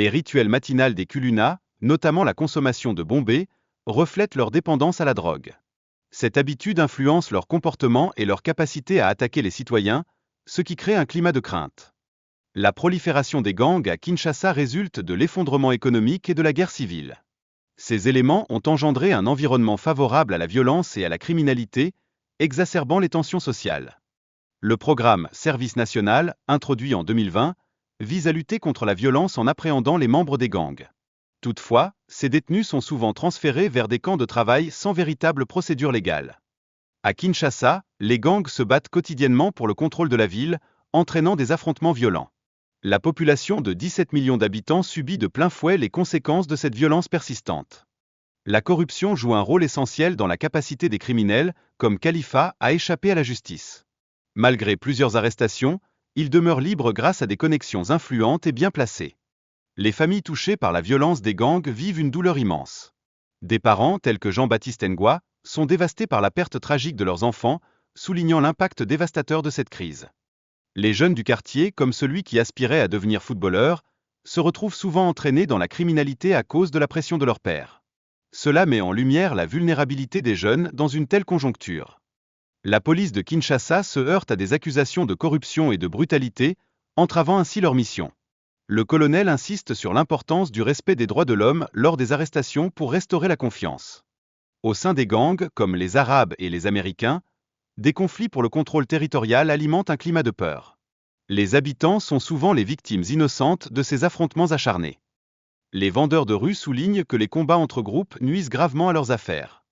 Les rituels matinaux des Kuluna, notamment la consommation de bombés, reflètent leur dépendance à la drogue. Cette habitude influence leur comportement et leur capacité à attaquer les citoyens, ce qui crée un climat de crainte. La prolifération des gangs à Kinshasa résulte de l'effondrement économique et de la guerre civile. Ces éléments ont engendré un environnement favorable à la violence et à la criminalité, exacerbant les tensions sociales. Le programme Service national, introduit en 2020, vise à lutter contre la violence en appréhendant les membres des gangs. Toutefois, ces détenus sont souvent transférés vers des camps de travail sans véritable procédure légale. À Kinshasa, les gangs se battent quotidiennement pour le contrôle de la ville, entraînant des affrontements violents. La population de 17 millions d'habitants subit de plein fouet les conséquences de cette violence persistante. La corruption joue un rôle essentiel dans la capacité des criminels, comme Khalifa, à échapper à la justice. Malgré plusieurs arrestations, il demeure libre grâce à des connexions influentes et bien placées. Les familles touchées par la violence des gangs vivent une douleur immense. Des parents, tels que Jean-Baptiste Ngwa, sont dévastés par la perte tragique de leurs enfants, soulignant l'impact dévastateur de cette crise. Les jeunes du quartier, comme celui qui aspirait à devenir footballeur, se retrouvent souvent entraînés dans la criminalité à cause de la pression de leur père. Cela met en lumière la vulnérabilité des jeunes dans une telle conjoncture. La police de Kinshasa se heurte à des accusations de corruption et de brutalité, entravant ainsi leur mission. Le colonel insiste sur l'importance du respect des droits de l'homme lors des arrestations pour restaurer la confiance. Au sein des gangs, comme les Arabes et les Américains, des conflits pour le contrôle territorial alimentent un climat de peur. Les habitants sont souvent les victimes innocentes de ces affrontements acharnés. Les vendeurs de rue soulignent que les combats entre groupes nuisent gravement à leurs affaires.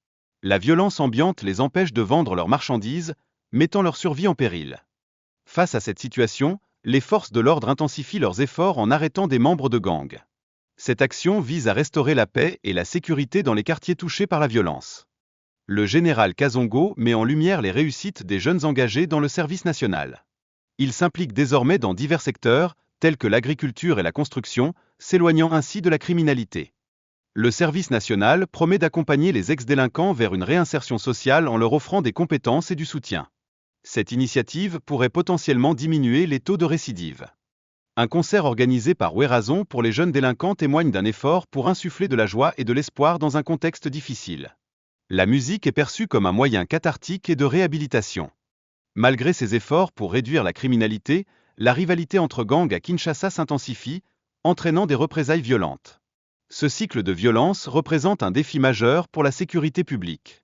La violence ambiante les empêche de vendre leurs marchandises, mettant leur survie en péril. Face à cette situation, les forces de l'ordre intensifient leurs efforts en arrêtant des membres de gangs. Cette action vise à restaurer la paix et la sécurité dans les quartiers touchés par la violence. Le général Kazongo met en lumière les réussites des jeunes engagés dans le service national. Ils s'impliquent désormais dans divers secteurs, tels que l'agriculture et la construction, s'éloignant ainsi de la criminalité. Le service national promet d'accompagner les ex-délinquants vers une réinsertion sociale en leur offrant des compétences et du soutien. Cette initiative pourrait potentiellement diminuer les taux de récidive. Un concert organisé par Werazon pour les jeunes délinquants témoigne d'un effort pour insuffler de la joie et de l'espoir dans un contexte difficile. La musique est perçue comme un moyen cathartique et de réhabilitation. Malgré ces efforts pour réduire la criminalité, la rivalité entre gangs à Kinshasa s'intensifie, entraînant des représailles violentes. Ce cycle de violence représente un défi majeur pour la sécurité publique.